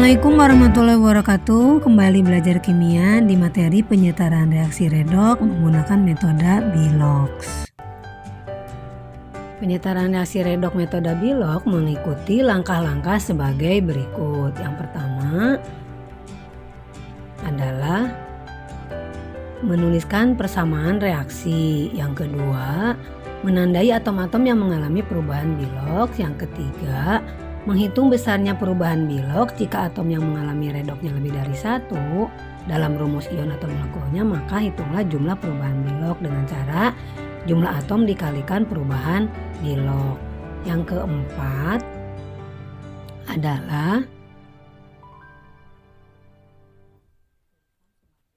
Assalamualaikum warahmatullahi wabarakatuh. Kembali belajar kimia di materi penyetaraan reaksi redoks menggunakan metode Bilox. Penyetaraan reaksi redoks metode Bilox mengikuti langkah-langkah sebagai berikut. Yang pertama adalah menuliskan persamaan reaksi. Yang kedua, menandai atom-atom yang mengalami perubahan Bilox. Yang ketiga, menghitung besarnya perubahan Bilox jika atom yang mengalami redoksnya lebih dari 1 dalam rumus ion atau molekulnya, maka hitunglah jumlah perubahan Bilox dengan cara jumlah atom dikalikan perubahan Bilox. Yang keempat adalah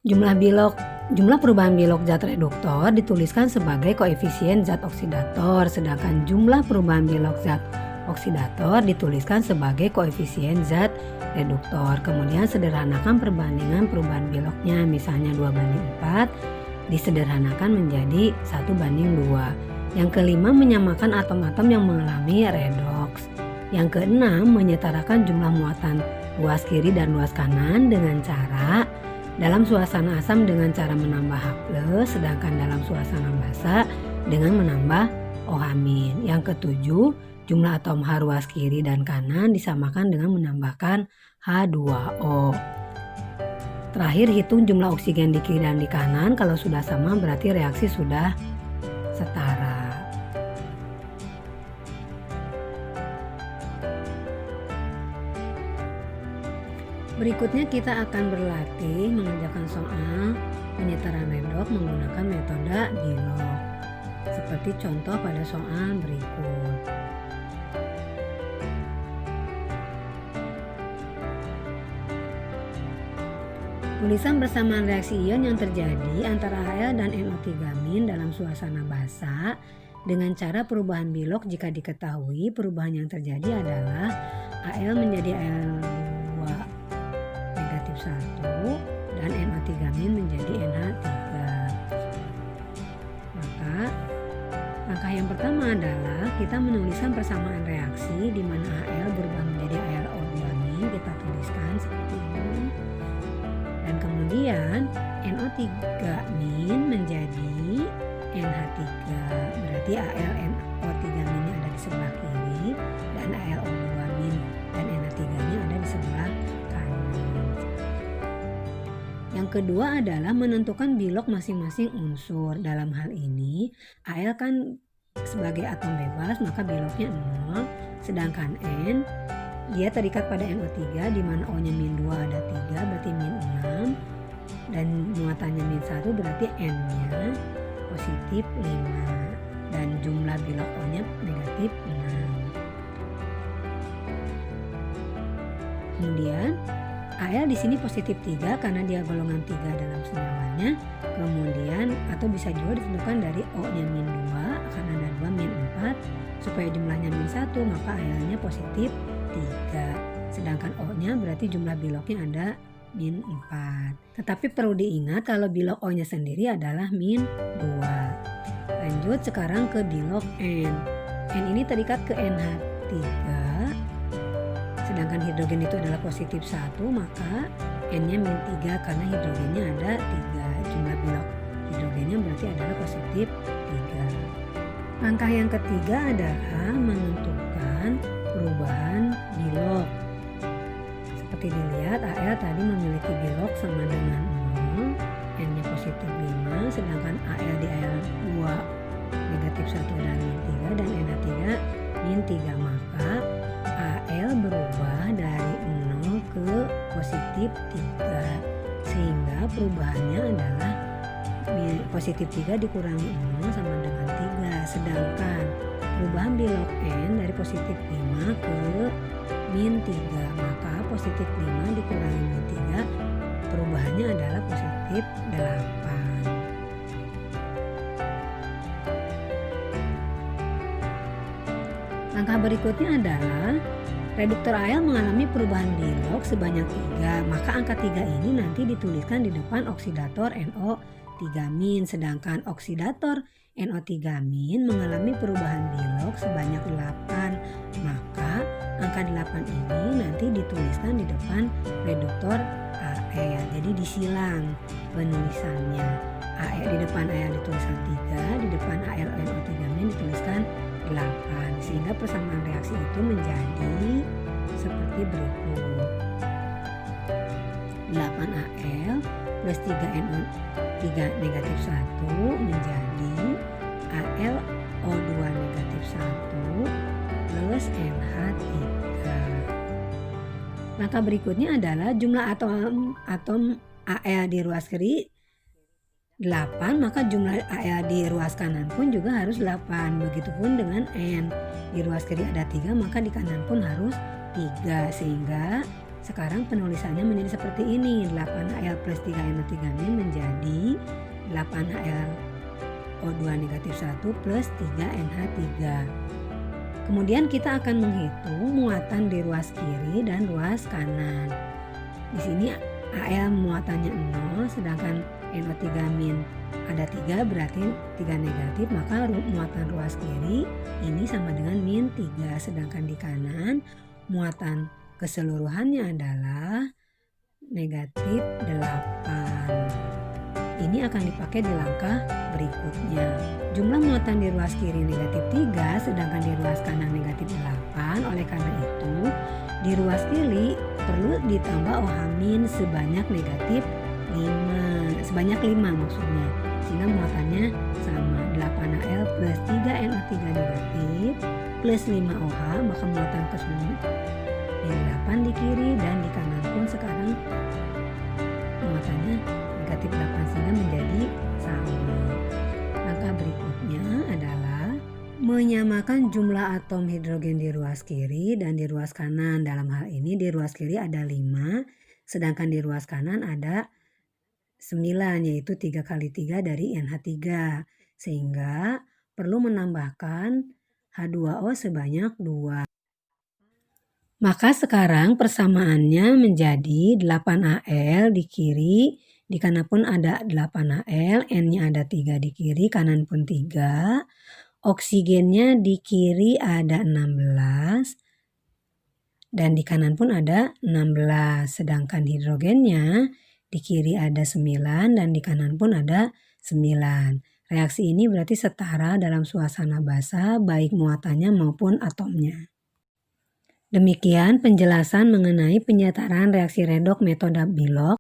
jumlah perubahan Bilox zat reduktor dituliskan sebagai koefisien zat oksidator, sedangkan jumlah perubahan Bilox zat oksidator dituliskan sebagai koefisien zat reduktor. Kemudian sederhanakan perbandingan perubahan Biloxnya, misalnya 2:4 disederhanakan menjadi 1:2. Yang kelima, menyamakan atom-atom yang mengalami redoks. Yang keenam, menyetarakan jumlah muatan luas kiri dan luas kanan dengan cara dalam suasana asam dengan cara menambah H+, sedangkan dalam suasana basa dengan menambah OH-. Yang ketujuh, jumlah atom H ruas kiri dan kanan disamakan dengan menambahkan H2O. Terakhir, hitung jumlah oksigen di kiri dan di kanan. Kalau sudah sama berarti reaksi sudah setara. Berikutnya kita akan berlatih mengerjakan soal penyetaraan redoks menggunakan metode Bilox. Seperti contoh pada soal berikut. Tulisan bersamaan reaksi ion yang terjadi antara Al dan NO3- dalam suasana basa dengan cara perubahan Bilox. Jika diketahui perubahan yang terjadi adalah Al menjadi Al2 negatif 1 dan NO3- menjadi NH3. Maka langkah yang pertama adalah kita menuliskan persamaan reaksi di mana Al berubah menjadi AlO2-. Kita tuliskan seperti ini. Dan kemudian NO3- menjadi NH3. Berarti AlNO3- ada di sebelah kiri dan AlO2- dan NH3-nya ada di sebelah kanan. Yang kedua adalah menentukan Bilox masing-masing unsur. Dalam hal ini Al kan sebagai atom bebas, maka Biloxnya 0, sedangkan N dia terikat pada NO3 di mana O-nya -2 ada 3 berarti -6 dan muatannya -1 berarti N-nya positif 5 dan jumlah Bilox O-nya negatif 6. Kemudian Al di sini positif 3 karena dia golongan 3 dalam senyawanya. Kemudian atau bisa juga ditentukan dari O-nya -2 karena ada 2 -4 supaya jumlahnya -1 maka Al-nya positif 3. Sedangkan O-nya berarti jumlah Biloxnya ada -4. Tetapi perlu diingat kalau Bilox O-nya sendiri adalah -2. Lanjut sekarang ke Bilox N. N ini terikat ke NH3. Sedangkan hidrogen itu adalah positif 1, maka N-nya -3 karena hidrogennya ada 3. Jumlah Bilox hidrogennya berarti adalah positif 3. Langkah yang ketiga adalah menentukan perubahan Bilox. Seperti dilihat Al tadi memiliki Bilox sama dengan 0, N-nya positif 5, sedangkan Al di Al2 negatif 1 dan -3 dan NH3 -3, maka Al berubah dari 0 ke positif 3 sehingga perubahannya adalah positif 3 dikurangi 0 sama dengan 3, sedangkan perubahan Bilox N dari positif 5 ke -3, maka positif 5 dikurangi -3 perubahannya adalah positif 8. Langkah berikutnya adalah reduktor Al mengalami perubahan Bilox sebanyak 3, maka angka 3 ini nanti dituliskan di depan oksidator NO3-, sedangkan oksidator NO3- mengalami perubahan Bilox sebanyak 8, maka angka Angka 8 ini nanti dituliskan di depan reduktor AL. Jadi disilang penulisannya. AL di depan AL dituliskan 3, di depan AlNO3- dituliskan 8. Sehingga persamaan reaksi itu menjadi seperti berikut. 8Al plus 3NO3 negatif 1 menjadi AlO2 negatif 1 plus NH3. Maka berikutnya adalah jumlah atom Al di ruas kiri 8, maka jumlah Al di ruas kanan pun juga harus 8. Begitupun dengan N. Di ruas kiri ada 3, maka di kanan pun harus 3. Sehingga sekarang penulisannya menjadi seperti ini. 8Al plus 3NO3- menjadi 8AlO2 negatif 1 plus 3NH3. Kemudian kita akan menghitung muatan di ruas kiri dan ruas kanan. Di sini Al muatannya 0, sedangkan NO3- ada 3, berarti 3 negatif, maka muatan ruas kiri ini sama dengan -3. Sedangkan di kanan muatan keseluruhannya adalah negatif 8. Ini akan dipakai di langkah berikutnya. Jumlah muatan di ruas kiri negatif 3, sedangkan di ruas kanan negatif 8. Oleh karena itu, di ruas kiri perlu ditambah OH- sebanyak negatif 5. Sebanyak 5 maksudnya. Sehingga muatannya sama. 8Al plus 3NO3 negatif plus 5OH, maka muatan keseluruhan 8 di kiri dan di kanan pun sekarang muatannya negatif 8 sehingga menjadi sama. Langkah berikutnya adalah menyamakan jumlah atom hidrogen di ruas kiri dan di ruas kanan. Dalam hal ini di ruas kiri ada 5, sedangkan di ruas kanan ada 9, yaitu 3 kali 3 dari NH3. Sehingga perlu menambahkan H2O sebanyak 2. Maka sekarang persamaannya menjadi 8Al di kiri, di kanan pun ada 8Al, N-nya ada 3 di kiri, kanan pun 3. Oksigennya di kiri ada 16 dan di kanan pun ada 16. Sedangkan hidrogennya di kiri ada 9 dan di kanan pun ada 9. Reaksi ini berarti setara dalam suasana basa baik muatannya maupun atomnya. Demikian penjelasan mengenai penyetaraan reaksi redoks metode Bilog.